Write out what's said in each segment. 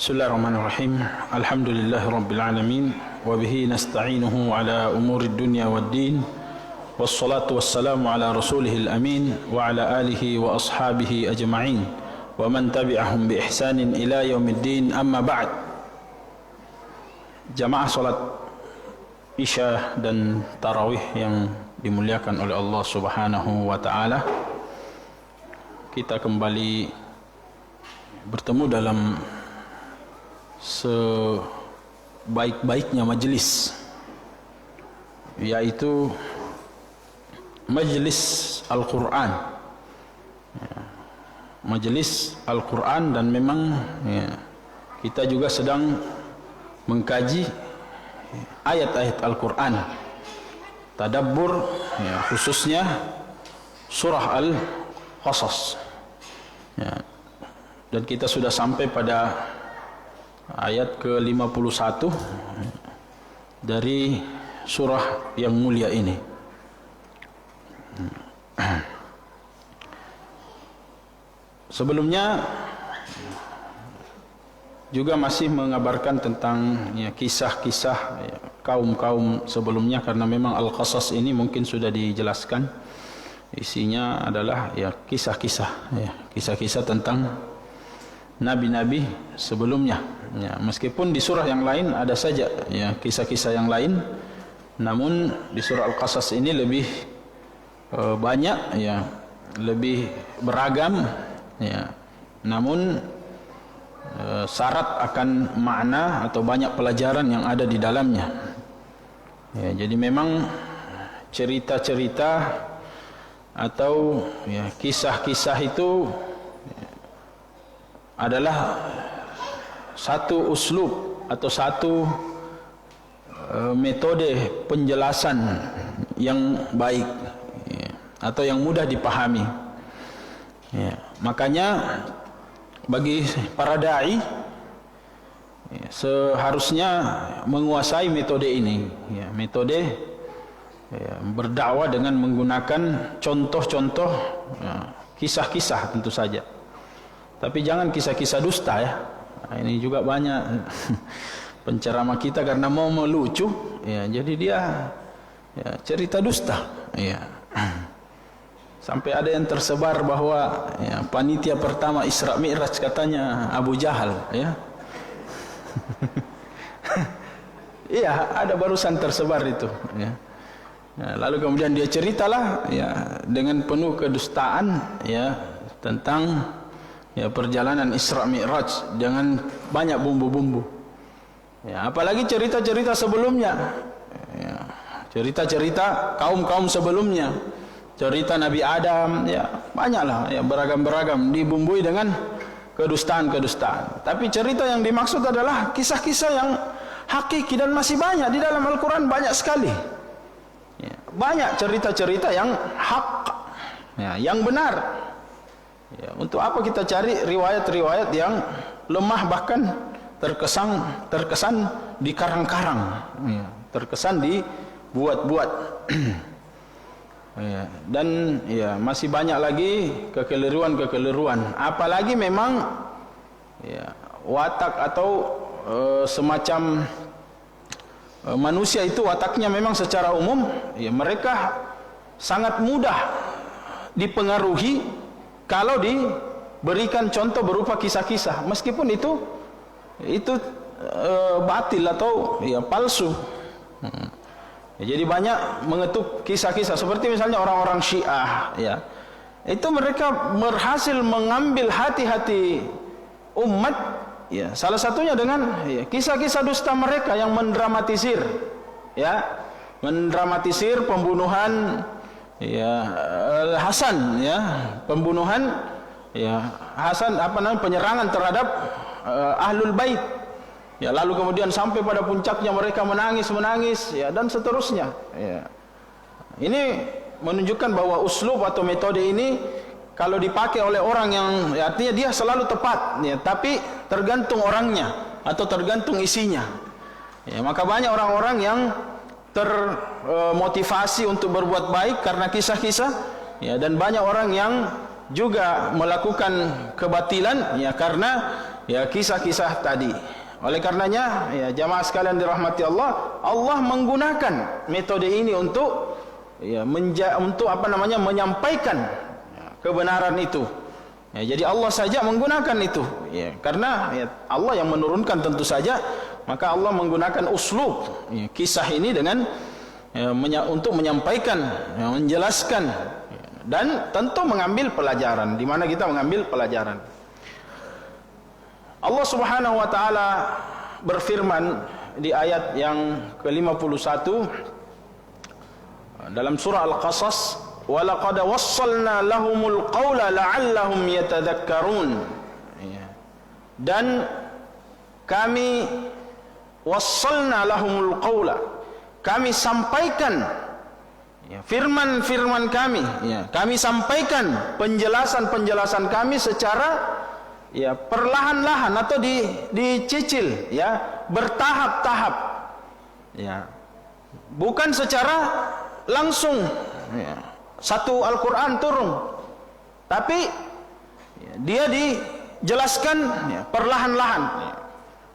Bismillahirrahmanirrahim. Alhamdulillahirabbil alamin wa bihi nasta'inuhu ala umuri dunya waddin. Wassalatu wassalamu ala rasulihil amin wa ala alihi wa ashabihi ajma'in wa man tabi'ahum bi ihsanin ila yaumiddin. Amma ba'd. Jamaah salat Isya dan tarawih yang dimuliakan oleh Allah Subhanahu wa taala, kita kembali bertemu dalam sebaik-baiknya majelis, yaitu majelis Al-Quran, majelis Al-Quran. Dan memang kita juga sedang mengkaji ayat-ayat Al-Quran, tadabbur, khususnya surah Al-Qasas, dan kita sudah sampai pada ayat ke-51 dari surah yang mulia ini. Sebelumnya juga masih mengabarkan tentang kisah-kisah kaum-kaum sebelumnya, karena memang Al-Qasas ini mungkin sudah dijelaskan. Isinya adalah kisah-kisah, kisah-kisah tentang nabi-nabi sebelumnya. Meskipun di surah yang lain ada saja kisah-kisah yang lain, namun di surah Al-Qasas ini lebih banyak, lebih beragam, namun syarat akan makna atau banyak pelajaran yang ada di dalamnya. Jadi memang cerita-cerita atau kisah-kisah itu adalah satu uslub atau satu metode penjelasan yang baik, atau yang mudah dipahami. Makanya bagi para dai seharusnya menguasai metode ini, metode berdakwah dengan menggunakan contoh-contoh kisah-kisah tentu saja. Tapi jangan kisah-kisah dusta ya. Ini juga banyak penceramah kita karena mau melucu, jadi dia cerita dusta. Sampai ada yang tersebar bahwa panitia pertama Isra Mi'raj katanya Abu Jahal, Iya, ada barusan tersebar itu, lalu kemudian dia ceritalah dengan penuh kedustaan tentang perjalanan Isra Mi'raj dengan banyak bumbu-bumbu. Apalagi cerita-cerita sebelumnya, cerita-cerita kaum-kaum sebelumnya, cerita Nabi Adam, banyaklah, beragam-beragam, dibumbui dengan kedustaan-kedustaan. Tapi cerita yang dimaksud adalah kisah-kisah yang hakiki, dan masih banyak di dalam Al-Quran, banyak sekali. Banyak cerita-cerita yang hak, yang benar. Untuk apa kita cari riwayat-riwayat yang lemah, bahkan terkesan dikarang-karang, terkesan dibuat-buat. Dan masih banyak lagi kekeliruan-kekeliruan. Apalagi memang watak atau semacam manusia itu wataknya memang secara umum mereka sangat mudah dipengaruhi kalau diberikan contoh berupa kisah-kisah, meskipun itu batil atau palsu. Jadi banyak mengetuk kisah-kisah, seperti misalnya orang-orang Syiah, itu mereka berhasil mengambil hati-hati umat, salah satunya dengan kisah-kisah dusta mereka yang mendramatisir, mendramatisir pembunuhan Hasan, pembunuhan Hasan, penyerangan terhadap Ahlul Bait. Lalu kemudian sampai pada puncaknya mereka menangis, dan seterusnya. Ini menunjukkan bahwa uslub atau metode ini kalau dipakai oleh orang yang artinya dia selalu tepat, tapi tergantung orangnya atau tergantung isinya. Maka banyak orang-orang yang termotivasi untuk berbuat baik karena kisah-kisah, dan banyak orang yang juga melakukan kebatilan ya karena ya kisah-kisah tadi. Oleh karenanya ya jamaah sekalian dirahmati Allah, Allah menggunakan metode ini untuk ya menyampaikan ya, kebenaran itu. Ya, jadi Allah saja menggunakan itu ya, karena ya, Allah yang menurunkan tentu saja, maka Allah menggunakan uslub ya, kisah ini dengan ya, untuk menyampaikan ya, menjelaskan ya, dan tentu mengambil pelajaran. Di mana kita mengambil pelajaran? Allah Subhanahu wa taala berfirman di ayat yang ke-51 dalam surah Al-Qasas, wa laqad wassalna lahumul qawla la'allahum yatadhakkarun. Dan kami wassalna lahumul qawla, kami sampaikan firman-firman kami ya, kami sampaikan penjelasan-penjelasan kami secara ya perlahan-lahan atau dicicil ya, bertahap-tahap ya, bukan secara langsung ya, satu Al-Quran turun, tapi ya, dia dijelaskan ya, perlahan-lahan ya.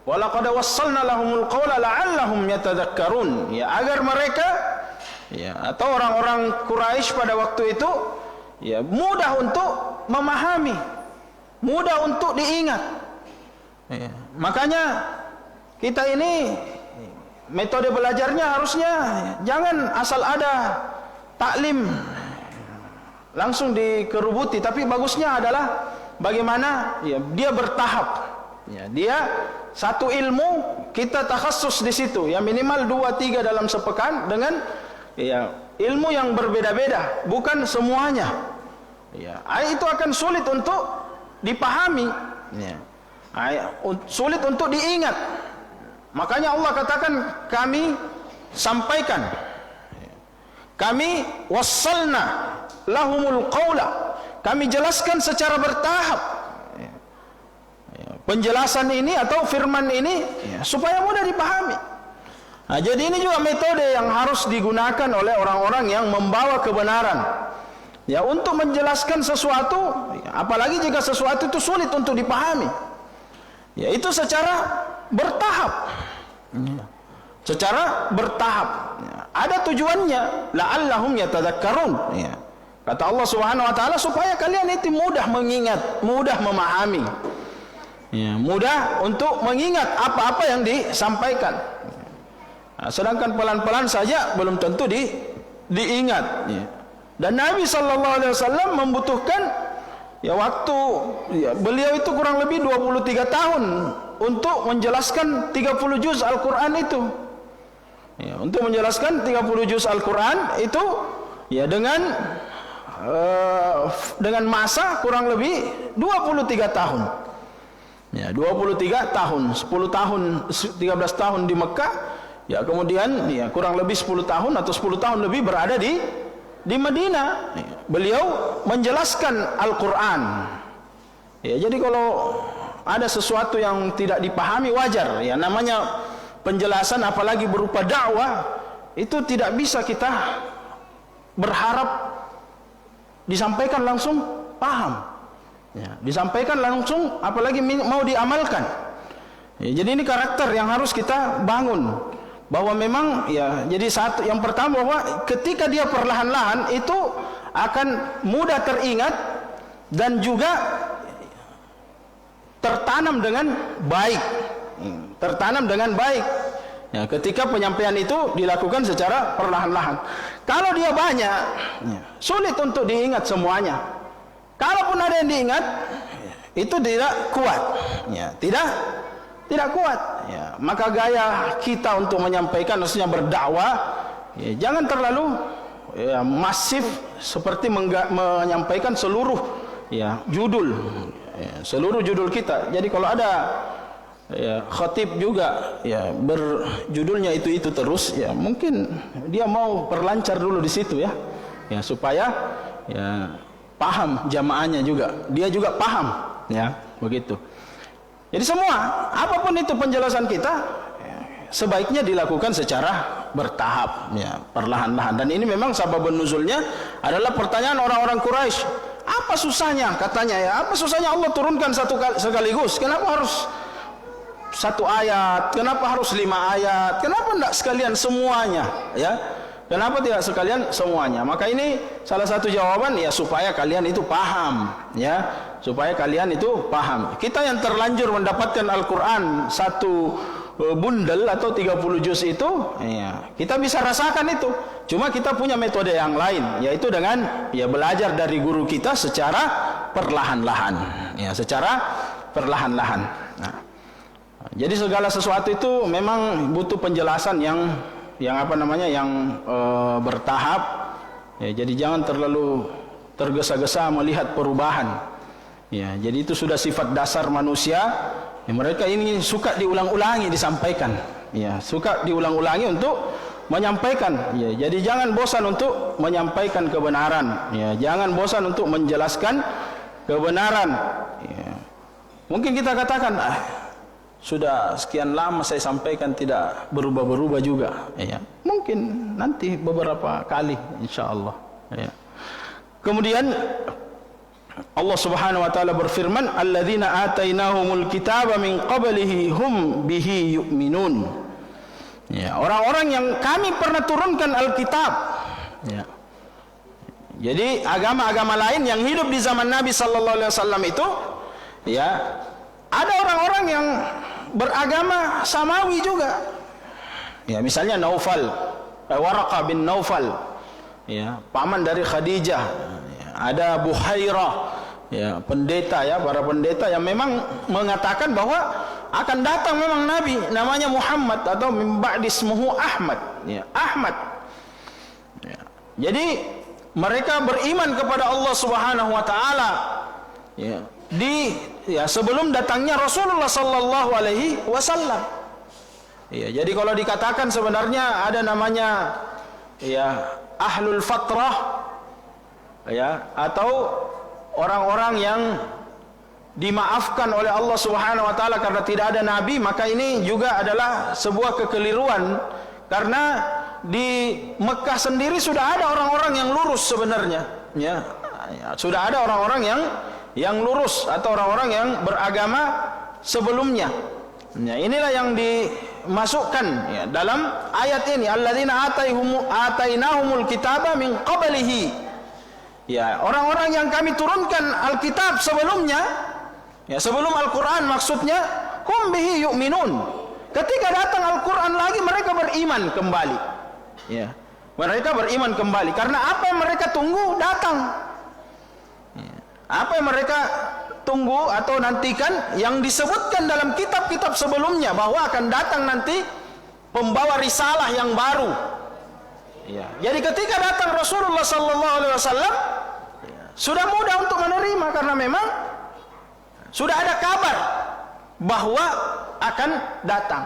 Walaqad wassalna lahumul qawla la'allahum yatadhakkarun ya, agar mereka ya, atau orang-orang Quraisy pada waktu itu ya, mudah untuk memahami, mudah untuk diingat ya. Makanya kita ini metode belajarnya harusnya jangan asal ada taklim langsung dikerubuti, tapi bagusnya adalah bagaimana ya, dia bertahap ya, dia satu ilmu kita takhassus di situ ya, minimal 2-3 dalam sepekan dengan ya ilmu yang berbeda-beda, bukan semuanya ya, itu akan sulit untuk dipahami ya, sulit untuk diingat. Makanya Allah katakan kami sampaikan, kami wassalna lahumul qawla, kami jelaskan secara bertahap penjelasan ini atau firman ini ya, supaya mudah dipahami. Nah, jadi ini juga metode yang harus digunakan oleh orang-orang yang membawa kebenaran ya, untuk menjelaskan sesuatu ya, apalagi jika sesuatu itu sulit untuk dipahami ya, itu secara bertahap ya, secara bertahap ya, ada tujuannya, la'allahum yatadhakkarun ya. Kata Allah Subhanahu wa taala supaya kalian itu mudah mengingat, mudah memahami ya, mudah untuk mengingat apa-apa yang disampaikan. Nah, sedangkan pelan-pelan saja belum tentu diingat ya. Dan Nabi SAW membutuhkan ya waktu ya, beliau itu kurang lebih 23 tahun untuk menjelaskan 30 juz Al-Quran itu ya, untuk menjelaskan 30 juz Al-Quran itu ya, dengan masa kurang lebih 23 tahun ya, 23 tahun, 10 tahun 13 tahun di Mekah ya, kemudian ya kurang lebih 10 tahun atau 10 tahun lebih berada di Madinah ya, beliau menjelaskan Al-Quran ya. Jadi kalau ada sesuatu yang tidak dipahami wajar ya, namanya penjelasan apalagi berupa dakwah, itu tidak bisa kita berharap disampaikan langsung paham ya, disampaikan langsung apalagi mau diamalkan ya. Jadi ini karakter yang harus kita bangun, bahwa memang ya, jadi satu yang pertama bahwa ketika dia perlahan-lahan itu akan mudah teringat dan juga tertanam dengan baik, tertanam dengan baik ya, ketika penyampaian itu dilakukan secara perlahan-lahan. Kalau dia banyak ya, sulit untuk diingat semuanya. Kalaupun ada yang diingat itu tidak kuat ya, tidak kuat ya. Maka gaya kita untuk menyampaikan, maksudnya berdakwah ya, jangan terlalu ya, masif seperti menyampaikan seluruh ya, judul ya, seluruh judul kita. Jadi kalau ada ya, khatib juga ya, berjudulnya itu terus ya, mungkin dia mau perlancar dulu di situ ya, ya supaya ya paham jamaahnya juga, dia juga paham ya, begitu. Jadi semua apapun itu penjelasan kita ya, sebaiknya dilakukan secara bertahap ya, perlahan-lahan. Dan ini memang sababun nuzulnya adalah pertanyaan orang-orang Quraisy, Apa susahnya katanya ya? Apa susahnya Allah turunkan satu kali sekaligus? Kenapa harus satu ayat? Kenapa harus 5 ayat? Kenapa tidak sekalian semuanya? Ya, kenapa tidak sekalian semuanya? Maka ini salah satu jawaban ya, supaya kalian itu paham, ya, supaya kalian itu paham. Kita yang terlanjur mendapatkan Al-Quran satu bundel atau 30 juz itu, ya, kita bisa rasakan itu. Cuma kita punya metode yang lain, yaitu dengan ya belajar dari guru kita secara perlahan-lahan, ya, secara perlahan-lahan. Nah, jadi segala sesuatu itu memang butuh penjelasan yang apa namanya, yang bertahap. Ya, jadi jangan terlalu tergesa-gesa melihat perubahan. Ya, jadi itu sudah sifat dasar manusia. Ya, mereka ini suka diulang-ulangi disampaikan. Ya, suka diulang-ulangi untuk menyampaikan. Ya, jadi jangan bosan untuk menyampaikan kebenaran. Ya, jangan bosan untuk menjelaskan kebenaran. Ya. Mungkin kita katakan, sudah sekian lama saya sampaikan tidak berubah-berubah juga. Ya, mungkin nanti beberapa kali, insyaallah. Ya. Kemudian Allah Subhanahu wa taala berfirman, alladzina atainahumul kitaba min qablihi hum bihi yu'minun. Ya, orang-orang yang kami pernah turunkan Alkitab. Ya. Jadi agama-agama lain yang hidup di zaman Nabi sallallahu alaihi wasallam itu, ya, ada orang-orang yang beragama samawi juga. Ya, misalnya Waraqah bin Naufal, ya, paman dari Khadijah. Ya, ada Buhairah, ya, pendeta, ya, para pendeta yang memang mengatakan bahwa akan datang memang nabi namanya Muhammad atau min ba'di ismuhu Ahmad, ya, Ahmad. Ya. Jadi mereka beriman kepada Allah Subhanahu wa taala, ya, sebelum datangnya Rasulullah sallallahu alaihi wasallam. Ya, jadi kalau dikatakan sebenarnya ada namanya, ya, ahlul fatrah, ya, atau orang-orang yang dimaafkan oleh Allah Subhanahu wa taala karena tidak ada nabi, maka ini juga adalah sebuah kekeliruan, karena di Mekah sendiri sudah ada orang-orang yang lurus sebenarnya, ya, sudah ada orang-orang yang lurus atau orang-orang yang beragama sebelumnya. Ya, inilah yang dimasukkan, ya, dalam ayat ini, alladzina atainahumul kitaba min qablihi. Ya, orang-orang yang kami turunkan Alkitab sebelumnya, ya, sebelum Al-Quran maksudnya, hum bihi yu'minun. Ketika datang Al-Quran lagi, mereka beriman kembali. Ya, mereka beriman kembali karena apa yang mereka tunggu datang. Ya, apa yang mereka tunggu atau nantikan yang disebutkan dalam kitab-kitab sebelumnya, bahwa akan datang nanti pembawa risalah yang baru. Ya, jadi ketika datang Rasulullah sallallahu alaihi wasallam, sudah mudah untuk menerima karena memang sudah ada kabar bahwa akan datang.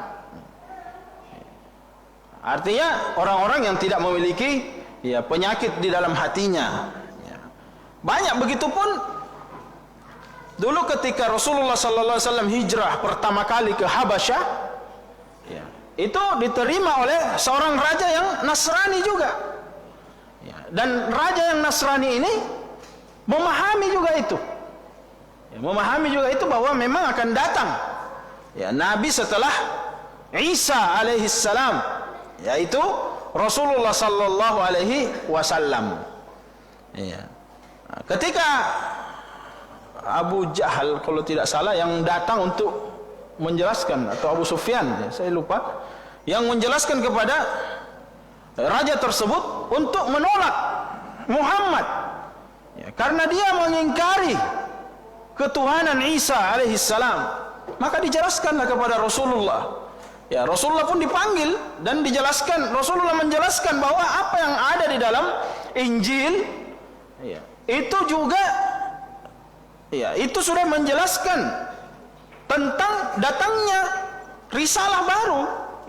Artinya orang-orang yang tidak memiliki, ya, penyakit di dalam hatinya, ya, banyak. Begitupun dulu ketika Rasulullah sallallahu alaihi wasallam hijrah pertama kali ke Habasyah, ya, itu diterima oleh seorang raja yang Nasrani juga, ya, dan raja yang Nasrani ini memahami juga itu, ya, memahami juga itu bahwa memang akan datang, ya, Nabi setelah Isa alaihissalam, yaitu Rasulullah sallallahu alaihi wasallam. Ya. Ketika Abu Jahal kalau tidak salah yang datang untuk menjelaskan, atau Abu Sufyan, ya, saya lupa, yang menjelaskan kepada raja tersebut untuk menolak Muhammad, ya, karena dia mengingkari ketuhanan Isa alaihissalam. Maka dijelaskanlah kepada Rasulullah. Ya, Rasulullah pun dipanggil dan dijelaskan. Rasulullah menjelaskan bahwa apa yang ada di dalam Injil, ya, itu juga, ya, itu sudah menjelaskan tentang datangnya risalah baru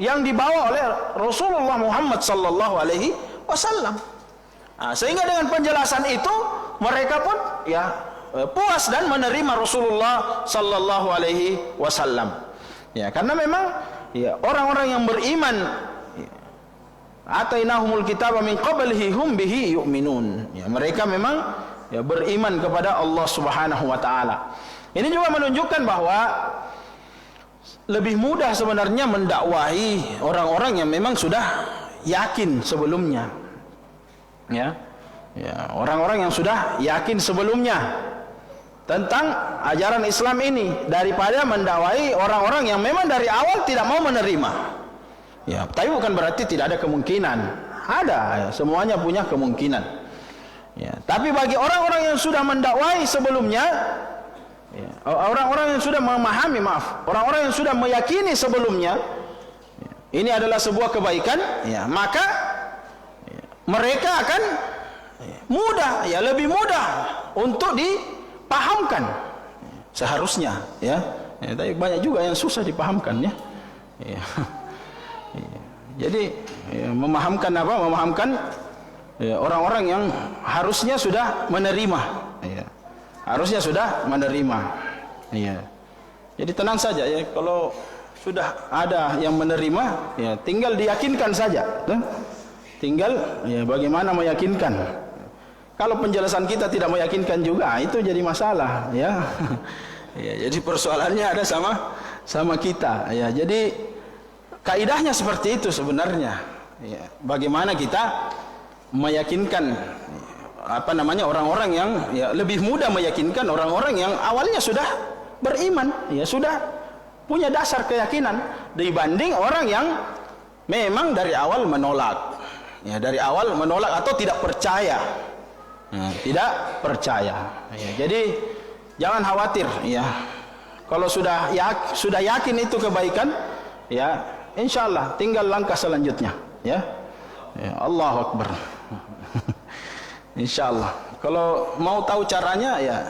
yang dibawa oleh Rasulullah Muhammad sallallahu alaihi wasallam. Sehingga dengan penjelasan itu mereka pun, ya, puas dan menerima Rasulullah sallallahu alaihi wasallam. Ya, karena memang, ya, orang-orang yang beriman, ya, atainahumul kitaba min qablihi hum bihi yu'minun. Ya, mereka memang ya, beriman kepada Allah Subhanahu wa taala. Ini juga menunjukkan bahwa lebih mudah sebenarnya mendakwahi orang-orang yang memang sudah yakin sebelumnya. Ya. Ya, orang-orang yang sudah yakin sebelumnya tentang ajaran Islam ini daripada mendakwahi orang-orang yang memang dari awal tidak mau menerima. Ya, tapi bukan berarti tidak ada kemungkinan. Ada, ya, semuanya punya kemungkinan. Ya, tapi bagi orang-orang yang sudah mendakwahi sebelumnya, ya, orang-orang yang sudah memahami, orang-orang yang sudah meyakini sebelumnya, ya, ini adalah sebuah kebaikan, ya, maka ya, mereka akan mudah, ya, lebih mudah untuk dipahamkan, seharusnya, ya. Ya, tapi banyak juga yang susah dipahamkan, ya. Ya. Ya. Jadi ya, memahamkan apa? Memahamkan ya, orang-orang yang harusnya sudah menerima, ya. Harusnya sudah menerima, ya. Jadi tenang saja, ya, kalau sudah ada yang menerima, ya, tinggal diyakinkan saja, ya. Tinggal ya, bagaimana meyakinkan. Kalau penjelasan kita tidak meyakinkan juga, itu jadi masalah, ya. Ya, jadi persoalannya ada sama kita, ya. Jadi kaidahnya seperti itu sebenarnya, ya. Bagaimana kita meyakinkan apa namanya orang-orang yang ya, lebih mudah meyakinkan orang-orang yang awalnya sudah beriman, ya, sudah punya dasar keyakinan dibanding orang yang memang dari awal menolak, ya, dari awal menolak atau tidak percaya, ya, tidak percaya, ya. Jadi jangan khawatir, ya, kalau sudah yakin itu kebaikan, ya, insyaallah tinggal langkah selanjutnya, ya, ya, Allahu Akbar. Insyaallah. Kalau mau tahu caranya, ya,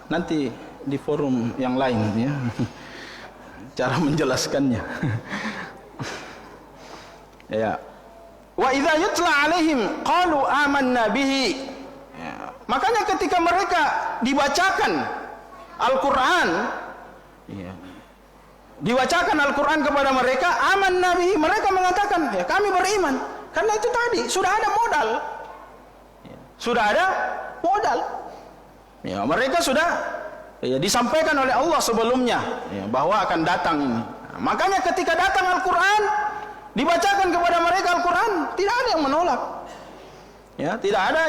nanti di forum yang lain, ya, cara menjelaskannya. Ya. Wa idza yutla alaihim qalu amanna bihi. Ya. Makanya ketika mereka dibacakan Al-Qur'an, ya, dibacakan Al-Qur'an kepada mereka, amanna bihi, mereka mengatakan, ya, kami beriman. Karena itu tadi sudah ada modal. Sudah ada modal, ya, mereka sudah ya, disampaikan oleh Allah sebelumnya, ya, bahwa akan datang ini. Nah, makanya ketika datang Al-Quran, dibacakan kepada mereka Al-Quran, tidak ada yang menolak, ya, tidak ada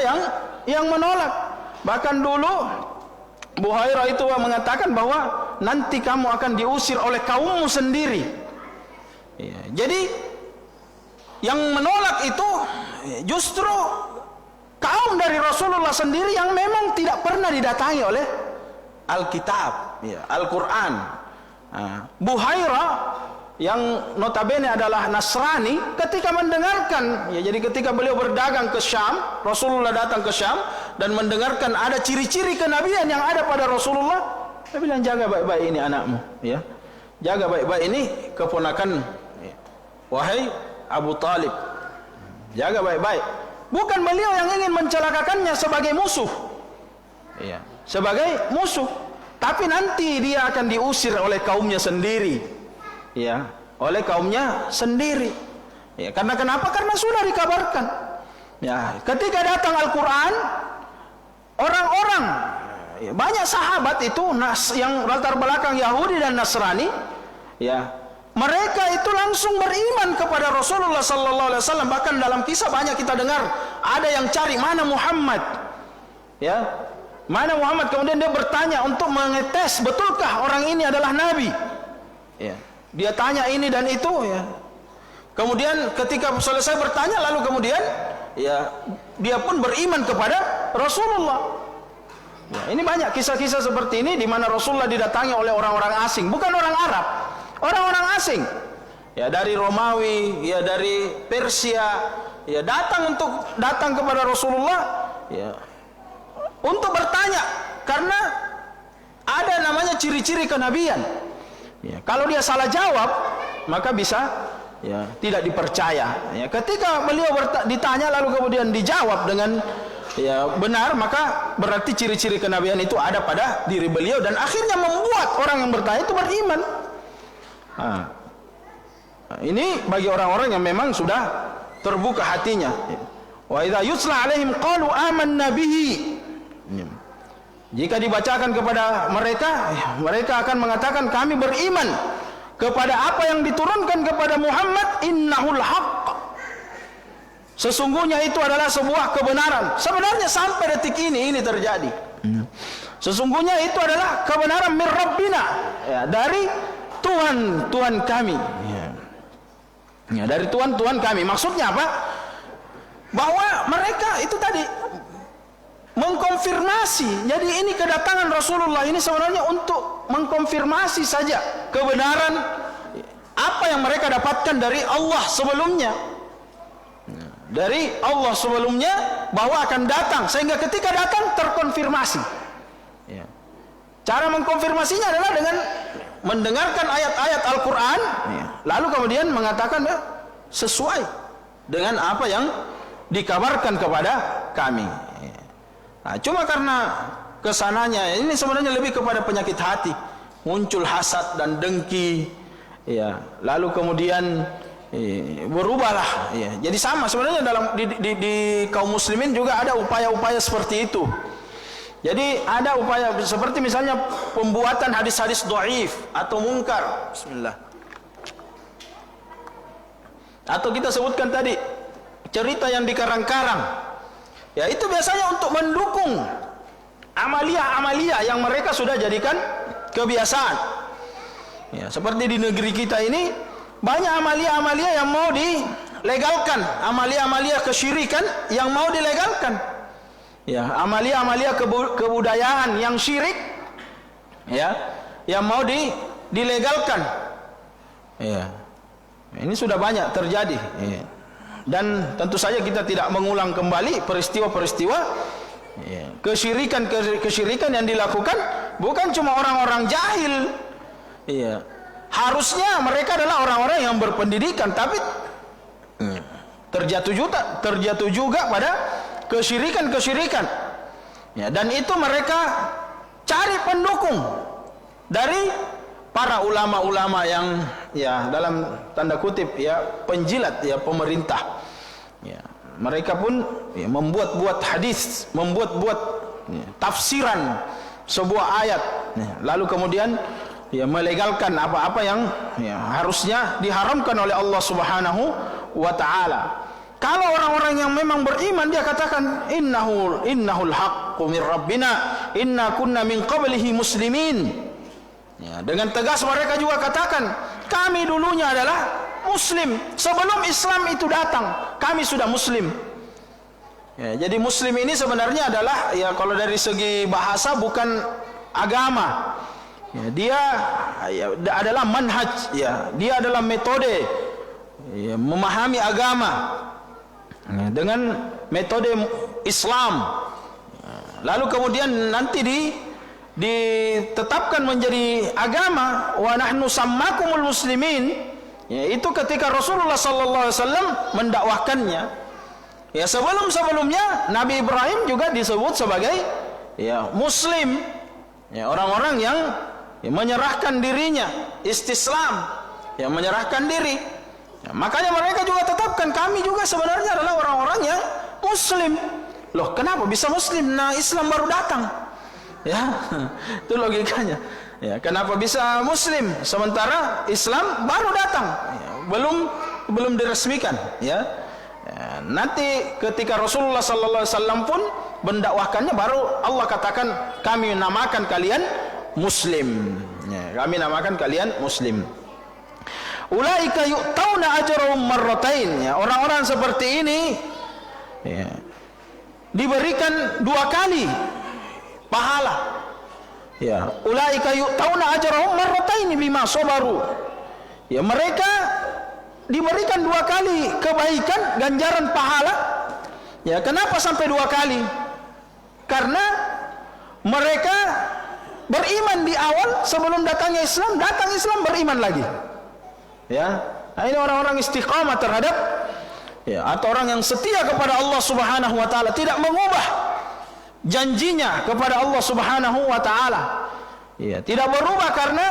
yang menolak. Bahkan dulu Buhairah itu mengatakan bahwa nanti kamu akan diusir oleh kaummu sendiri, ya, jadi yang menolak itu justru kaum dari Rasulullah sendiri yang memang tidak pernah didatangi oleh Alkitab, ya, Al-Quran. Buhairah yang notabene adalah Nasrani, ketika mendengarkan, ya, jadi ketika beliau berdagang ke Syam, Rasulullah datang ke Syam dan mendengarkan ada ciri-ciri kenabian yang ada pada Rasulullah, dia bilang, jaga baik-baik ini anakmu, ya, jaga baik-baik ini keponakan, ya, wahai Abu Talib, jaga baik-baik. Bukan beliau yang ingin mencelakakannya sebagai musuh, ya, sebagai musuh, tapi nanti dia akan diusir oleh kaumnya sendiri, ya, oleh kaumnya sendiri, ya. Karena kenapa? Karena sudah dikabarkan, ya, ketika datang Al-Quran, orang-orang, ya, banyak sahabat itu yang latar belakang Yahudi dan Nasrani, ya, mereka itu langsung beriman kepada Rasulullah sallallahu alaihi wasallam. Bahkan dalam kisah banyak kita dengar ada yang cari mana Muhammad, ya, mana Muhammad, kemudian dia bertanya untuk mengetes betulkah orang ini adalah nabi, ya, dia tanya ini dan itu, ya, kemudian ketika selesai bertanya lalu kemudian, ya, dia pun beriman kepada Rasulullah, ya. Ini banyak kisah-kisah seperti ini di mana Rasulullah didatangi oleh orang-orang asing, bukan orang Arab, orang-orang asing, ya, dari Romawi, ya, dari Persia, ya, datang kepada Rasulullah, ya, untuk bertanya karena ada namanya ciri-ciri kenabian, ya. Kalau dia salah jawab maka bisa, ya, tidak dipercaya, ya. Ketika beliau ditanya lalu kemudian dijawab dengan, ya, benar, maka berarti ciri-ciri kenabian itu ada pada diri beliau dan akhirnya membuat orang yang bertanya itu beriman. Nah, ini bagi orang-orang yang memang sudah terbuka hatinya. Wa idza yusla alaihim qalu amanna bihi. Jika dibacakan kepada mereka, mereka akan mengatakan kami beriman kepada apa yang diturunkan kepada Muhammad, innahul haqq. Sesungguhnya itu adalah sebuah kebenaran. Sebenarnya sampai detik ini terjadi. Sesungguhnya itu adalah kebenaran min Rabbina, ya, dari Tuhan kami. Ya, dari Tuhan kami. Maksudnya apa? Bahwa mereka itu tadi mengkonfirmasi. Jadi ini kedatangan Rasulullah ini sebenarnya untuk mengkonfirmasi saja kebenaran apa yang mereka dapatkan dari Allah sebelumnya. Dari Allah sebelumnya bahwa akan datang, sehingga ketika datang terkonfirmasi. Ya. Cara mengkonfirmasinya adalah dengan mendengarkan ayat-ayat Al-Quran, ya, lalu kemudian mengatakan ya, sesuai dengan apa yang dikabarkan kepada kami. Ya. Nah, cuma karena kesananya ini sebenarnya lebih kepada penyakit hati, muncul hasad dan dengki, ya, lalu kemudian berubahlah, ya. Jadi sama sebenarnya dalam di kaum muslimin juga ada upaya-upaya seperti itu. Jadi ada upaya seperti misalnya pembuatan hadis-hadis dhaif atau mungkar. Bismillah. Atau kita sebutkan tadi cerita yang dikarang-karang. Ya, itu biasanya untuk mendukung amalia-amalia yang mereka sudah jadikan kebiasaan. Ya, seperti di negeri kita ini banyak amalia-amalia yang mau dilegalkan, amalia-amalia kesyirikan yang mau dilegalkan. Ya, amalia-amalia kebudayaan yang syirik, ya, yang mau dilegalkan. Ya. Ini sudah banyak terjadi. Ya. Dan tentu saja kita tidak mengulang kembali peristiwa-peristiwa, ya, kesyirikan yang dilakukan bukan cuma orang-orang jahil. Ya. Harusnya mereka adalah orang-orang yang berpendidikan, tapi terjatuh juga pada kesyirikan. Ya, dan itu mereka cari pendukung dari para ulama-ulama yang, ya, dalam tanda kutip, ya, penjilat, ya, pemerintah. Ya, mereka pun, ya, membuat hadis, membuat ya, tafsiran sebuah ayat, ya, lalu kemudian, ya, melegalkan apa-apa yang, ya, harusnya diharamkan oleh Allah Subhanahu wa taala. Kalau orang-orang yang memang beriman, dia katakan innahul haqqu min rabbina inna kunna min qablihi muslimin. Ya, dengan tegas mereka juga katakan, kami dulunya adalah muslim, sebelum Islam itu datang kami sudah muslim. Ya, jadi muslim ini sebenarnya adalah, ya, kalau dari segi bahasa bukan agama. Ya, dia, ya, adalah manhaj, ya, dia adalah metode, ya, memahami agama, ya, dengan metode Islam. Ya, lalu kemudian nanti ditetapkan menjadi agama, wa nahnu sammakumul muslimin. Ya, itu ketika Rasulullah sallallahu alaihi wasallam mendakwahkannya. Ya, sebelumnya Nabi Ibrahim juga disebut sebagai, ya, muslim. Ya, orang-orang yang, ya, menyerahkan dirinya, istislam, ya, menyerahkan diri. Ya, makanya mereka juga tetapkan kami juga sebenarnya adalah orang-orang yang muslim. Loh, kenapa bisa muslim? Nah, Islam baru datang. Ya, itu logikanya. Ya, kenapa bisa muslim sementara Islam baru datang? Ya, belum diresmikan. Ya. Ya, nanti ketika Rasulullah sallallahu alaihi wasallam pun mendakwahkannya, baru Allah katakan kami namakan kalian muslim. Ya, kami namakan kalian muslim. Ulaika yu'tauna ajrahum marratain. Ya, orang-orang seperti ini, ya, diberikan 2 kali pahala. Ya, ulaika yu'tauna ajrahum marratain bima sabaru. Ya, mereka diberikan 2 kali kebaikan, ganjaran pahala. Ya, kenapa sampai 2 kali? Karena mereka beriman di awal sebelum datangnya Islam, datang Islam beriman lagi. Ya, nah, ini orang-orang istiqamah terhadap, ya, atau orang yang setia kepada Allah Subhanahu wa taala, tidak mengubah janjinya kepada Allah Subhanahu wa taala. Ya, tidak berubah karena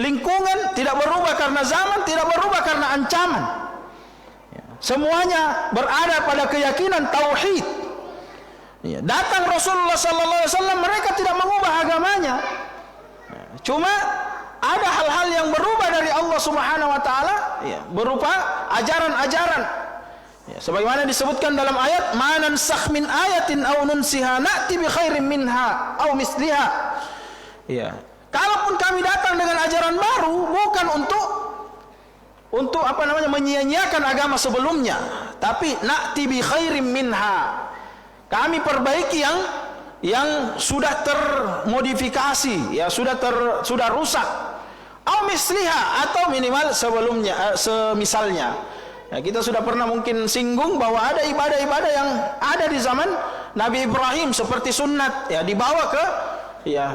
lingkungan, tidak berubah karena zaman, tidak berubah karena ancaman. Ya, semuanya berada pada keyakinan tauhid. Ya, datang Rasulullah sallallahu alaihi wasallam, mereka tidak mengubah agamanya. Cuma ada hal-hal yang berubah dari Allah Subhanahu wa taala, ya, berupa ajaran-ajaran. Ya, sebagaimana disebutkan dalam ayat, "Ma nansakh min ayatin aw nunsiha na'ti bi khairin minha aw misliha." Ya, kalaupun kami datang dengan ajaran baru, bukan untuk menyia-nyiakan agama sebelumnya, tapi na'ti bi khairin minha. Kami perbaiki yang sudah termodifikasi, ya, sudah rusak. Au misliha, atau minimal sebelumnya, semisalnya. Ya, kita sudah pernah mungkin singgung bahwa ada ibadah-ibadah yang ada di zaman Nabi Ibrahim seperti sunat, ya, dibawa ke, ya,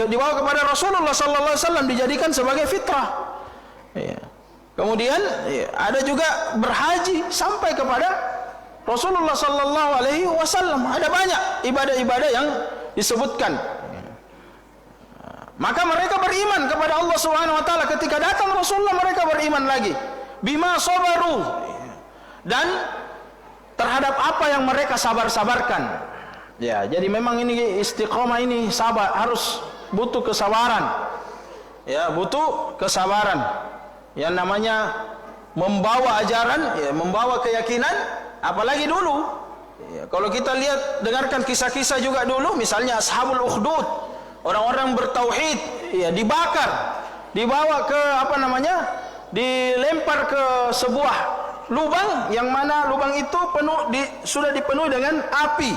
dibawa kepada Rasulullah sallallahu alaihi wasallam, dijadikan sebagai fitrah. Ya. Kemudian, ya, ada juga berhaji sampai kepada Rasulullah sallallahu alaihi wasallam. Ada banyak ibadah-ibadah yang disebutkan. Maka mereka beriman kepada Allah Subhanahu wa taala. Ketika datang Rasulullah, mereka beriman lagi. Bima sabaru. Dan terhadap apa yang mereka sabar-sabarkan. Ya, jadi memang ini istiqomah ini sabar, harus butuh kesabaran. Ya, butuh kesabaran. Yang namanya membawa ajaran, ya, membawa keyakinan, apalagi dulu. Ya, kalau kita lihat, dengarkan kisah-kisah juga dulu, misalnya Ashabul Ukhdud, orang-orang bertauhid, ya, dibakar, dibawa ke dilempar ke sebuah lubang, yang mana lubang itu sudah dipenuhi dengan api.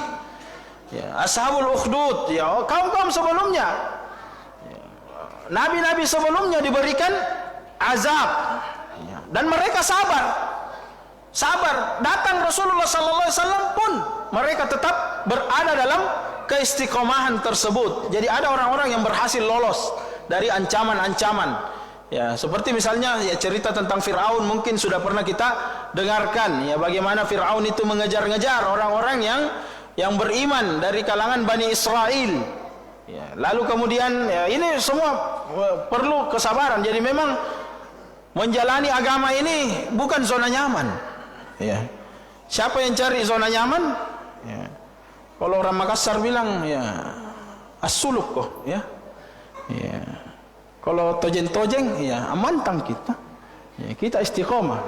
Ya, Ashabul Ukhdud, ya, kaum-kaum sebelumnya, ya, nabi-nabi sebelumnya diberikan azab, ya, dan mereka sabar. Datang Rasulullah sallallahu alaihi wasallam pun mereka tetap berada dalam keistiqomahan tersebut. Jadi ada orang-orang yang berhasil lolos dari ancaman-ancaman. Ya, seperti misalnya, ya, cerita tentang Firaun mungkin sudah pernah kita dengarkan, ya, bagaimana Firaun itu mengejar-ngejar orang-orang yang beriman dari kalangan Bani Israel. Ya, lalu kemudian, ya, ini semua perlu kesabaran. Jadi memang menjalani agama ini bukan zona nyaman. Ya. Siapa yang cari zona nyaman? Ya. Kalau orang Makassar bilang, ya, as-suluk kok, ya. Ya. Kalau tojeng-tojeng, ya, amantang kita. Ya, kita istiqomah.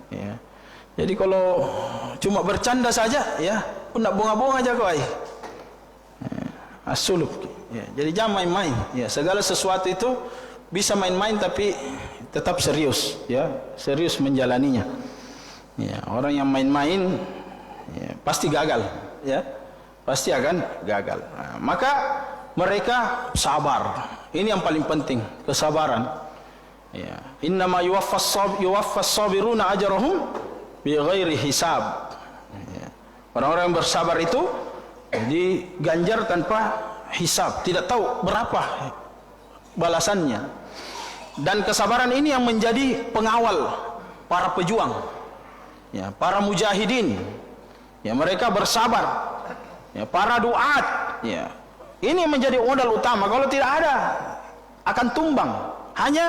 Ya. Jadi kalau cuma bercanda saja, ya, nak bunga-bunga aja kok, ya. As-suluk. Ya. Jadi jangan main-main. Ya, segala sesuatu itu bisa main-main tapi tetap serius, ya, serius menjalaninya. Ya, orang yang main-main, ya, pasti gagal, ya, pasti akan gagal. Nah, maka mereka sabar. Ini yang paling penting, kesabaran. Ya, innama yuwaffas sabiruna ajrahum bighairi hisab. Ya. Orang-orang yang bersabar itu diganjar tanpa hisab, tidak tahu berapa balasannya. Dan kesabaran ini yang menjadi pengawal para pejuang, ya, para mujahidin, ya, mereka bersabar, ya, para duat, ya, ini menjadi modal utama. Kalau tidak ada, akan tumbang. Hanya,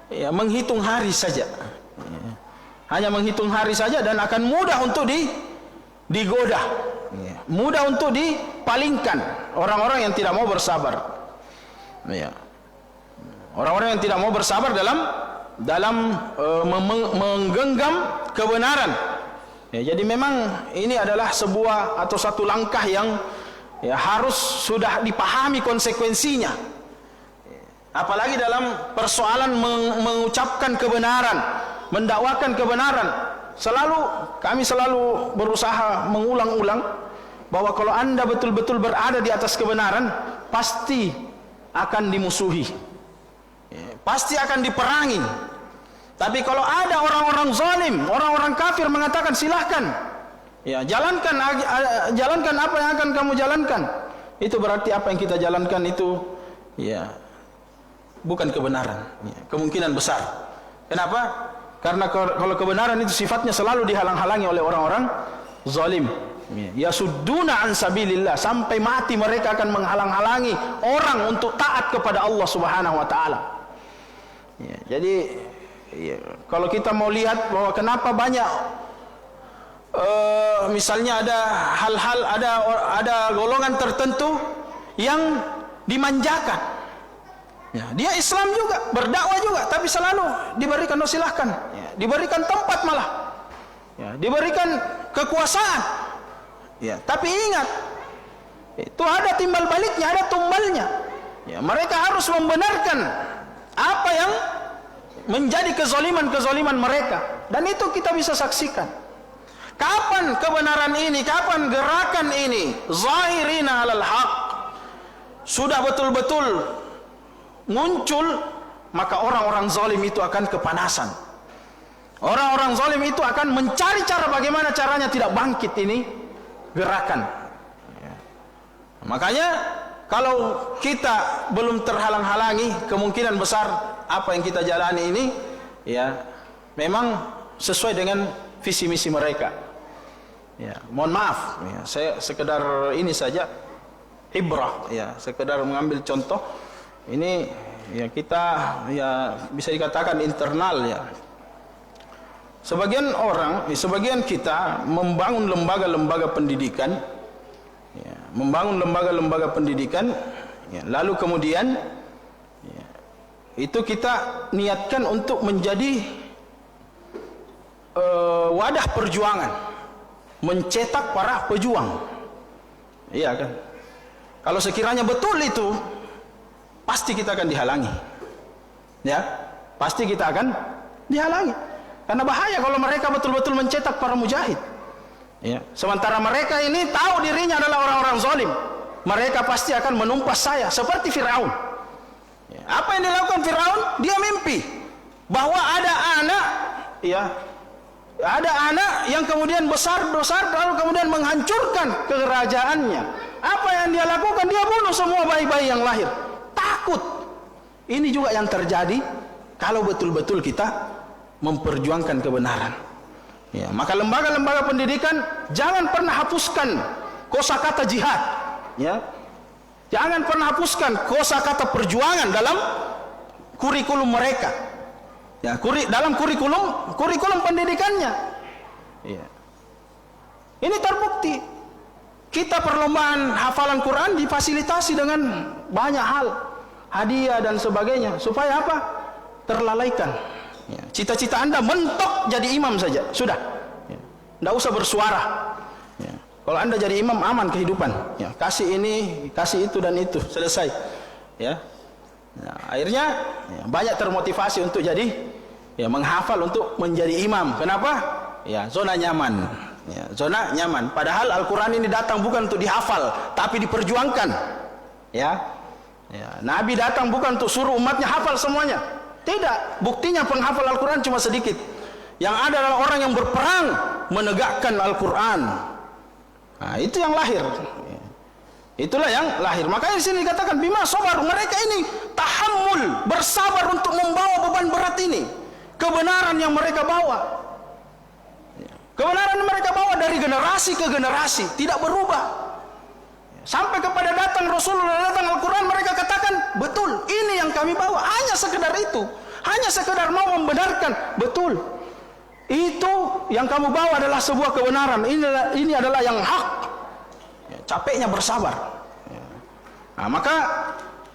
ya, menghitung hari saja, ya, hanya menghitung hari saja, dan akan mudah untuk digoda, ya, mudah untuk dipalingkan orang-orang yang tidak mau bersabar. Ya. Orang-orang yang tidak mau bersabar dalam menggenggam kebenaran. Ya, jadi memang ini adalah sebuah atau satu langkah yang, ya, harus sudah dipahami konsekuensinya. Apalagi dalam persoalan mengucapkan kebenaran, mendakwakan kebenaran. Kami selalu berusaha mengulang-ulang bahwa kalau Anda betul-betul berada di atas kebenaran, pasti akan dimusuhi, pasti akan diperangi. Tapi kalau ada orang-orang zalim, orang-orang kafir mengatakan silahkan, ya, jalankan apa yang akan kamu jalankan, itu berarti apa yang kita jalankan itu, ya, bukan kebenaran, ya, kemungkinan besar. Kenapa? Karena kalau kebenaran itu sifatnya selalu dihalang-halangi oleh orang-orang zalim. Yasudduna an sabilillah, sampai mati mereka akan menghalang-halangi orang untuk taat kepada Allah Subhanahu wa taala. Ya, jadi, ya, kalau kita mau lihat bahwa kenapa banyak misalnya ada hal-hal, ada golongan tertentu yang dimanjakan. Ya, dia Islam juga, berdakwah juga, tapi selalu diberikan, oh silahkan, ya, diberikan tempat malah, ya, diberikan kekuasaan. Ya, tapi ingat, itu ada timbal baliknya, ada tumbalnya. Ya, mereka harus membenarkan apa yang menjadi kezaliman mereka, dan itu kita bisa saksikan. Kapan kebenaran ini, kapan gerakan ini zahirina alal haq sudah betul-betul muncul, maka orang-orang zalim itu akan kepanasan. Orang-orang zalim itu akan mencari cara bagaimana caranya tidak bangkit ini gerakan. Makanya kalau kita belum terhalang-halangi, kemungkinan besar apa yang kita jalani ini ya memang sesuai dengan visi misi mereka. Ya, mohon maaf, ya, saya sekedar ini saja ibrah, ya, sekedar mengambil contoh. Ini ya kita ya bisa dikatakan internal ya. Sebagian orang, sebagian kita membangun lembaga-lembaga pendidikan, ya, membangun lembaga-lembaga pendidikan, ya, lalu kemudian ya, itu kita niatkan untuk menjadi wadah perjuangan, mencetak para pejuang. Iya kan? Kalau sekiranya betul itu, pasti kita akan dihalangi. Ya, pasti kita akan dihalangi. Karena bahaya kalau mereka betul-betul mencetak para mujahid. Ya, sementara mereka ini tahu dirinya adalah orang-orang zalim. Mereka pasti akan menumpas saya seperti Firaun. Ya, apa yang dilakukan Firaun? Dia mimpi bahwa ada anak, ya, ada anak yang kemudian besar lalu kemudian menghancurkan kerajaannya. Apa yang dia lakukan? Dia bunuh semua bayi-bayi yang lahir. Takut. Ini juga yang terjadi kalau betul-betul kita memperjuangkan kebenaran. Ya, maka lembaga-lembaga pendidikan jangan pernah hapuskan kosakata jihad. Ya, jangan pernah hapuskan kosakata perjuangan dalam kurikulum mereka. Ya, dalam kurikulum pendidikannya. Ya. Ini terbukti. Kita perlombaan hafalan Quran difasilitasi dengan banyak hal, hadiah dan sebagainya, supaya apa? Terlalaikan. Ya. Cita-cita Anda mentok jadi imam saja, sudah. Ya. Tidak usah bersuara. Ya. Kalau Anda jadi imam aman kehidupan. Ya. Kasih ini, kasih itu dan itu, selesai. Ya. Nah, akhirnya ya, banyak termotivasi untuk jadi ya menghafal untuk menjadi imam. Kenapa? Ya, zona nyaman. Ya, zona nyaman. Padahal Al-Quran ini datang bukan untuk dihafal, tapi diperjuangkan. Ya. Ya, Nabi datang bukan untuk suruh umatnya hafal semuanya. Tidak. Buktinya penghafal Al-Quran cuma sedikit. Yang ada adalah orang yang berperang menegakkan Al-Quran. Nah, itu yang lahir. Ya. Itulah yang lahir. Makanya di sini dikatakan bima sabar, mereka ini tahammul, bersabar untuk membawa beban berat ini. Kebenaran yang mereka bawa. Kebenaran yang mereka bawa dari generasi ke generasi tidak berubah. Sampai kepada datang Rasulullah, datang Al-Quran, mereka katakan betul, ini yang kami bawa. Hanya sekedar itu, hanya sekedar mau membenarkan betul. Itu yang kamu bawa adalah sebuah kebenaran. Ini adalah yang hak. Capeknya bersabar. Nah, maka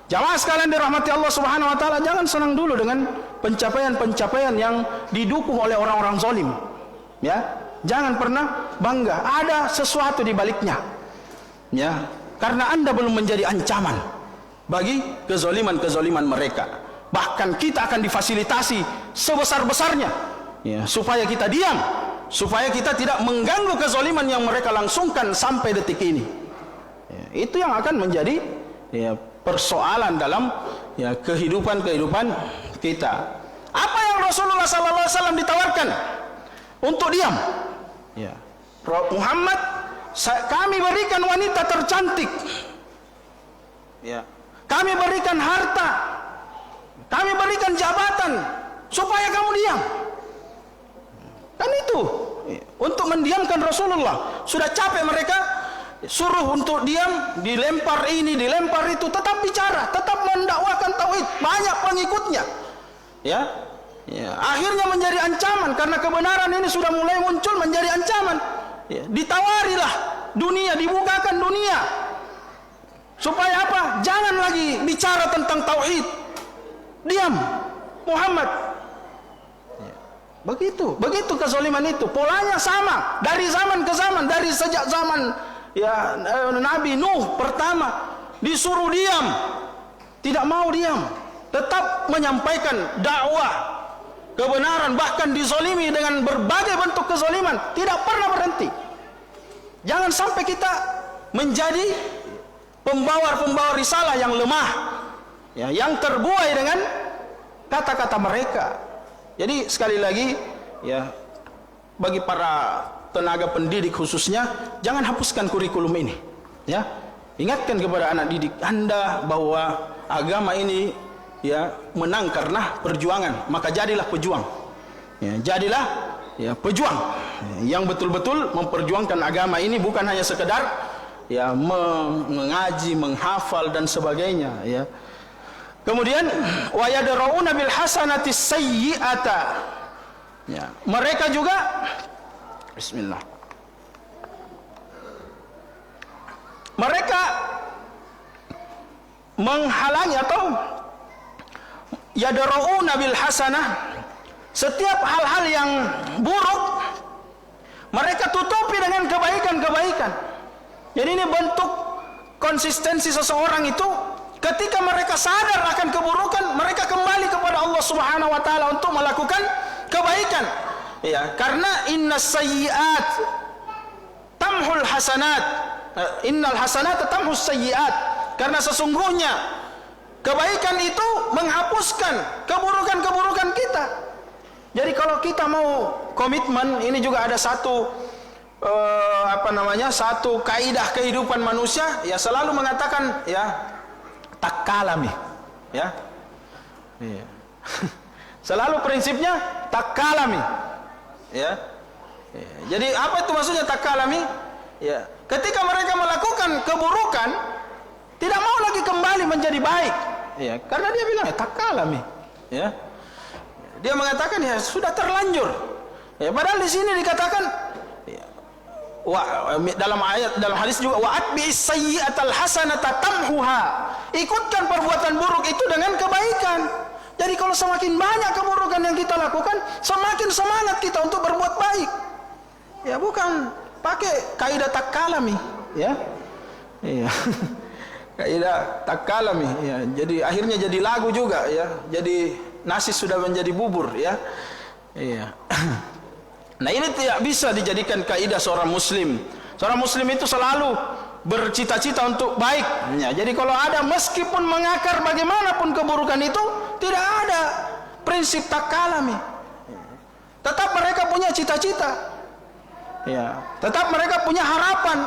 jamaah sekalian dirahmati Allah Subhanahu wa taala, jangan senang dulu dengan pencapaian-pencapaian yang didukung oleh orang-orang zalim. Ya, jangan pernah bangga. Ada sesuatu di baliknya. Ya, karena Anda belum menjadi ancaman bagi kezaliman-kezaliman mereka. Bahkan kita akan difasilitasi sebesar-besarnya, ya, supaya kita diam, supaya kita tidak mengganggu kezaliman yang mereka langsungkan sampai detik ini. Ya, itu yang akan menjadi ya, persoalan dalam ya, kehidupan kita. Apa yang Rasulullah SAW ditawarkan? Untuk diam. Ya. Muhammad, kami berikan wanita tercantik. Ya. Kami berikan harta. Kami berikan jabatan supaya kamu diam. Kan itu. Untuk mendiamkan Rasulullah. Sudah capek mereka suruh untuk diam, dilempar ini, dilempar itu, tetap bicara, tetap mendakwakan tauhid, banyak pengikutnya. Ya, akhirnya menjadi ancaman karena kebenaran ini sudah mulai muncul menjadi ancaman. Ya, ditawarilah dunia, dibukakan dunia. Supaya apa? Jangan lagi bicara tentang tauhid. Diam, Muhammad. Ya, begitu kezaliman itu. Polanya sama dari zaman ke zaman, dari sejak zaman ya Nabi Nuh pertama disuruh diam, tidak mau diam, tetap menyampaikan dakwah kebenaran, bahkan dizalimi dengan berbagai bentuk kezaliman, tidak pernah berhenti. Jangan sampai kita menjadi pembawa risalah yang lemah, ya, yang terbuai dengan kata-kata mereka. Jadi sekali lagi, ya, bagi para tenaga pendidik khususnya, jangan hapuskan kurikulum ini. Ya, ingatkan kepada anak didik Anda bahwa agama ini, ya, menang karena perjuangan, maka jadilah pejuang. Ya, jadilah, ya, pejuang, ya, yang betul-betul memperjuangkan agama ini, bukan hanya sekedar, ya, mengaji, menghafal dan sebagainya. Ya. Kemudian wa yadrauna bil hasanati sayyi'ata. Ya, mereka juga, bismillah, mereka menghalangi atau yadrauna bil hasanah, setiap hal-hal yang buruk mereka tutupi dengan kebaikan-kebaikan. Jadi ini bentuk konsistensi seseorang itu, ketika mereka sadar akan keburukan, mereka kembali kepada Allah Subhanahu wa taala untuk melakukan kebaikan. Ya, karena innas sayyi'at tamhul hasanat. Innal hasanata tamhus sayyi'at. Karena sesungguhnya kebaikan itu menghapuskan keburukan-keburukan kita. Jadi kalau kita mau komitmen, ini juga ada satu satu kaidah kehidupan manusia, ya, selalu mengatakan, ya, takalami, ya. Iya. Selalu prinsipnya takalami, ya. Ya. Jadi apa itu maksudnya takalami? Ya, ketika mereka melakukan keburukan, tidak mau lagi kembali menjadi baik, ya, karena dia bilang takalami, ya. Dia mengatakan, ya, sudah terlanjur. Ya, padahal di sini dikatakan, ya, dalam hadis juga, wa atbi'is sayyi'atal hasanata tamhuha. Ikutkan perbuatan buruk itu dengan kebaikan. Jadi kalau semakin banyak keburukan yang kita lakukan, semakin semangat kita untuk berbuat baik. Ya, bukan pakai kaidah takalami, ya. Iya. Kaidah takalami, ya. Jadi akhirnya jadi lagu juga, ya. Jadi nasi sudah menjadi bubur, ya. Iya. Nah, ini tidak bisa dijadikan kaidah seorang muslim. Seorang muslim itu selalu bercita-cita untuk baik. Ya, jadi kalau ada, meskipun mengakar bagaimanapun keburukan itu, tidak ada prinsip takalami. Tetap mereka punya cita-cita. Ya, tetap mereka punya harapan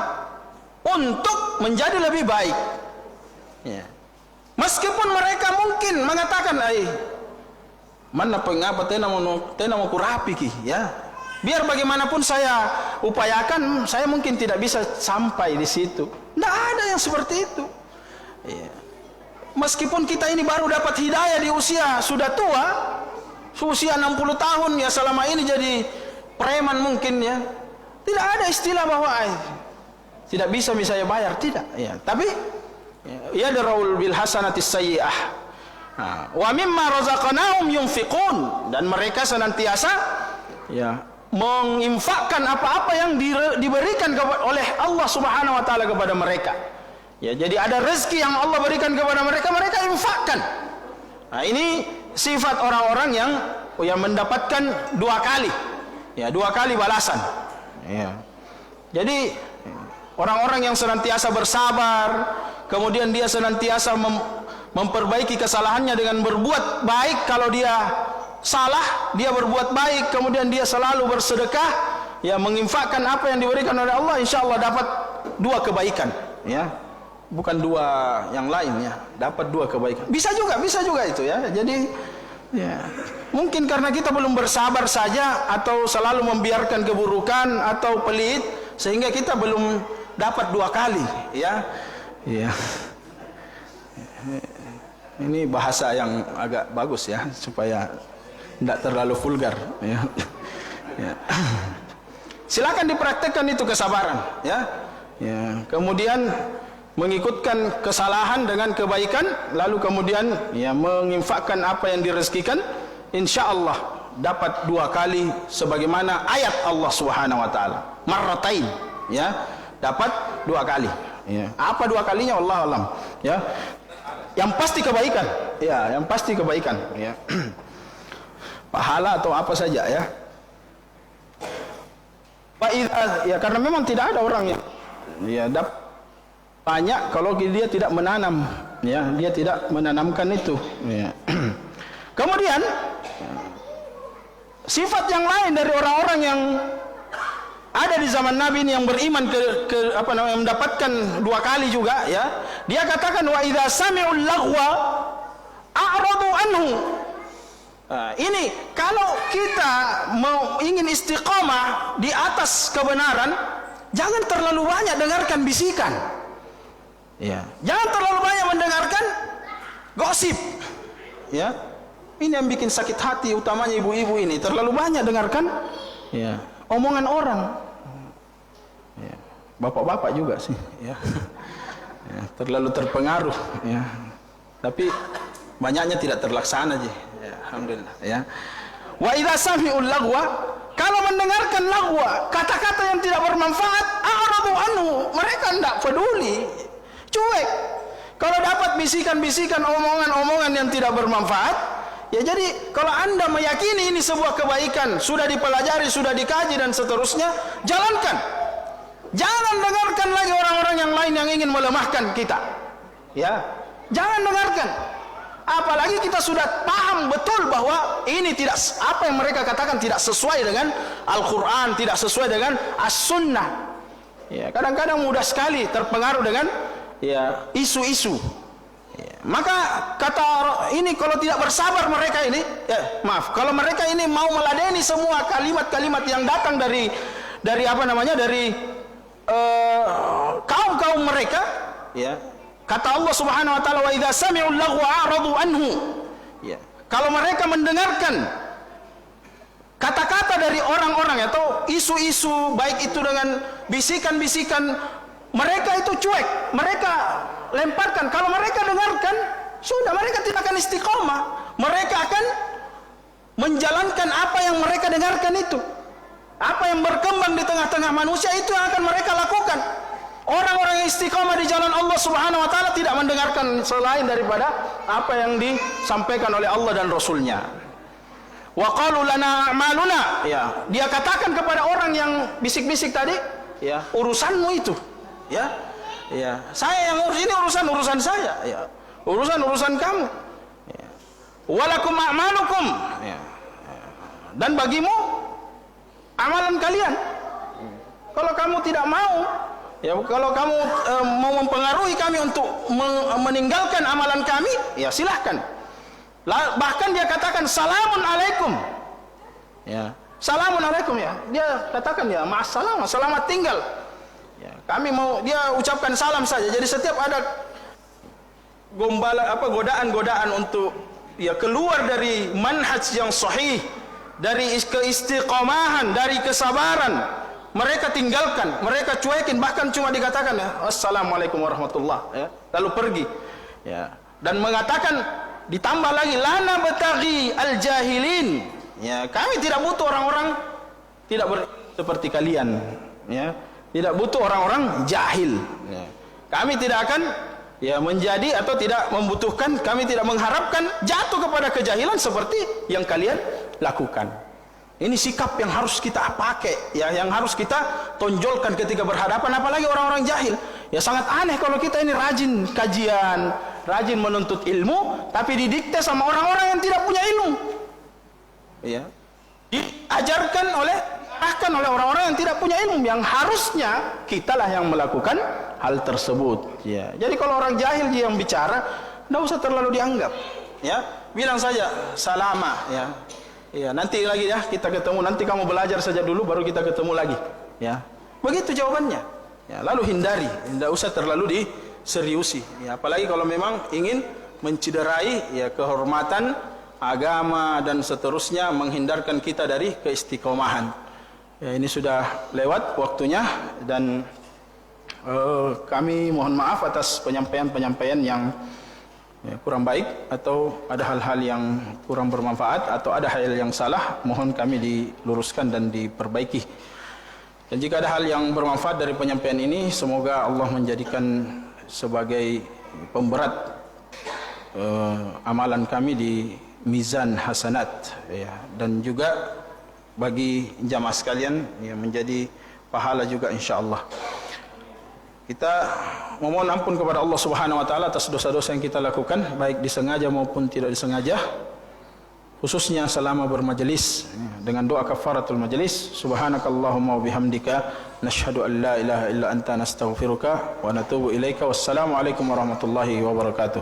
untuk menjadi lebih baik. Ya. Meskipun mereka mungkin mengatakan, mana pengapa tena mau kurapi ki, ya. Biar bagaimanapun saya upayakan, saya mungkin tidak bisa sampai di situ. Tidak ada yang seperti itu. Ya. Meskipun kita ini baru dapat hidayah di usia sudah tua, usia 60 tahun, ya, selama ini jadi preman mungkin, ya. Tidak ada istilah bahwa tidak bisa saya bayar, tidak, ya. Tapi ya daraul bil hasanatis sayyi'ah. Wa mimma razaqnahum yunfiqun, dan mereka senantiasa, ya, menginfakkan apa-apa yang diberikan oleh Allah Subhanahu wa taala kepada mereka. Ya, jadi ada rezeki yang Allah berikan kepada mereka, mereka infakkan. Nah, ini sifat orang-orang yang mendapatkan dua kali. Ya, dua kali balasan. Ya. Jadi orang-orang yang senantiasa bersabar, kemudian dia senantiasa memperbaiki kesalahannya dengan berbuat baik. Kalau dia salah, dia berbuat baik, kemudian dia selalu bersedekah, ya, menginfakkan apa yang diberikan oleh Allah, insya Allah dapat dua kebaikan, ya, bukan dua yang lain, ya, dapat dua kebaikan. Bisa juga itu, ya. Jadi, ya, mungkin karena kita belum bersabar saja, atau selalu membiarkan keburukan atau pelit, sehingga kita belum dapat dua kali, ya. Ya. Ini bahasa yang agak bagus, ya, supaya tidak terlalu vulgar, ya. Ya. Silakan dipraktekkan itu kesabaran, ya. Ya, kemudian mengikutkan kesalahan dengan kebaikan, lalu kemudian ya menginfakkan apa yang direzekikan, insyaallah dapat 2 kali sebagaimana ayat Allah Subhanahu wa taala. Marratain, ya. Dapat 2 kali. Ya. Apa 2 kalinya Allah alam, ya. Yang pasti kebaikan, ya, yang pasti kebaikan, ya. Pahala atau apa saja, ya. Ya, karena memang tidak ada orang yang ya dapat banyak kalau dia tidak menanam, ya, dia tidak menanamkan itu, ya. Kemudian sifat yang lain dari orang-orang yang ada di zaman Nabi ini yang beriman mendapatkan 2 kali juga, ya. Dia katakan wa idza sami'ul laghwa a'radu anhu. Ini kalau kita mau ingin istiqamah di atas kebenaran, jangan terlalu banyak dengarkan bisikan. Ya, jangan terlalu banyak mendengarkan gosip. Ya. Ini yang bikin sakit hati utamanya ibu-ibu ini, terlalu banyak dengarkan ya omongan orang. Ya, bapak-bapak juga sih, ya. Ya, terlalu terpengaruh, ya. Tapi banyaknya tidak terlaksana aja. Ya, alhamdulillah, ya. Wa idza sami'ul lagwa, kalau mendengarkan lagwa, kata-kata yang tidak bermanfaat, a'radu anhu, mereka tidak peduli, cuek. Kalau dapat bisikan-bisikan, omongan-omongan yang tidak bermanfaat, ya jadi kalau Anda meyakini ini sebuah kebaikan, sudah dipelajari, sudah dikaji dan seterusnya, jalankan. Jangan dengarkan lagi orang-orang yang lain yang ingin melemahkan kita. Ya, jangan dengarkan. Apalagi kita sudah paham betul bahwa ini tidak, apa yang mereka katakan tidak sesuai dengan Al-Quran, tidak sesuai dengan As-Sunnah. Ya, kadang-kadang mudah sekali terpengaruh dengan ya isu-isu. Ya, maka kata ini kalau tidak bersabar mereka ini, kalau mereka ini mau meladeni semua kalimat-kalimat yang datang dari apa namanya dari kaum mereka, ya. Kata Allah Subhanahu wa taala, wa idza sami'ul lagwa a'radu anhu. Ya. Kalau mereka mendengarkan kata-kata dari orang-orang atau isu-isu, baik itu dengan bisikan-bisikan, mereka itu cuek, mereka lemparkan. Kalau mereka dengarkan, sudah mereka tidak akan istiqomah. Mereka akan menjalankan apa yang mereka dengarkan itu. Apa yang berkembang di tengah-tengah manusia itu yang akan mereka lakukan. Orang-orang yang istiqamah di jalan Allah Subhanahu wa taala tidak mendengarkan selain daripada apa yang disampaikan oleh Allah dan Rasulnya. Wa qalu lana a'maluna, ya. Dia katakan kepada orang yang bisik-bisik tadi, ya, urusanmu itu, ya. Ya, saya yang urus ini urusan saya, ya. Urusan kamu. Ya. Walakum a'malukum, ya. Dan bagimu amalan kalian. Kalau kamu tidak mau, ya, kalau kamu mau mempengaruhi kami untuk meninggalkan amalan kami, ya silahkan. Bahkan dia katakan salamun alaikum, ya, salamun alaikum, ya. Dia katakan ya ma'assalam, selamat tinggal. Ya, kami mau, dia ucapkan salam saja. Jadi setiap ada godaan-godaan untuk ya keluar dari manhaj yang sahih, dari keistiqomahan, dari kesabaran, mereka tinggalkan, mereka cuekin, bahkan cuma dikatakan ya assalamualaikum warahmatullah, ya, lalu pergi, ya, dan mengatakan ditambah lagi lana betaghi al-jahilin, ya, kami tidak butuh orang-orang tidak seperti kalian, ya, tidak butuh orang-orang jahil, ya. Kami tidak akan ya menjadi atau tidak membutuhkan, kami tidak mengharapkan jatuh kepada kejahilan seperti yang kalian lakukan. Ini sikap yang harus kita pakai, ya, yang harus kita tonjolkan ketika berhadapan, apalagi orang-orang jahil. Ya sangat aneh kalau kita ini rajin kajian, rajin menuntut ilmu, tapi didikte sama orang-orang yang tidak punya ilmu. Ya, diajarkan oleh orang-orang yang tidak punya ilmu, yang harusnya kitalah yang melakukan hal tersebut. Ya, jadi kalau orang jahil dia yang bicara, tidak usah terlalu dianggap. Ya, bilang saja salama, ya. Ya, nanti lagi ya kita ketemu, nanti kamu belajar saja dulu baru kita ketemu lagi, ya. Begitu jawabannya. Ya, lalu hindari, tidak usah terlalu diseriusi. Ya, apalagi kalau memang ingin menciderai ya kehormatan agama dan seterusnya, menghindarkan kita dari keistiqomahan. Ya, ini sudah lewat waktunya dan kami mohon maaf atas penyampaian-penyampaian yang kurang baik atau ada hal-hal yang kurang bermanfaat atau ada hal yang salah, mohon kami diluruskan dan diperbaiki. Dan jika ada hal yang bermanfaat dari penyampaian ini, semoga Allah menjadikan sebagai pemberat amalan kami di mizan hasanat, ya, dan juga bagi jamaah sekalian yang menjadi pahala juga insyaallah. Kita memohon ampun kepada Allah Subhanahu wa taala atas dosa-dosa yang kita lakukan baik disengaja maupun tidak disengaja, khususnya selama bermajelis, dengan doa kafaratul majelis. Subhanakallahumma wa bihamdika nashhadu an la ilaha illa anta nastaghfiruka wa natubu ilaika. Wassalamu alaikum warahmatullahi wabarakatuh.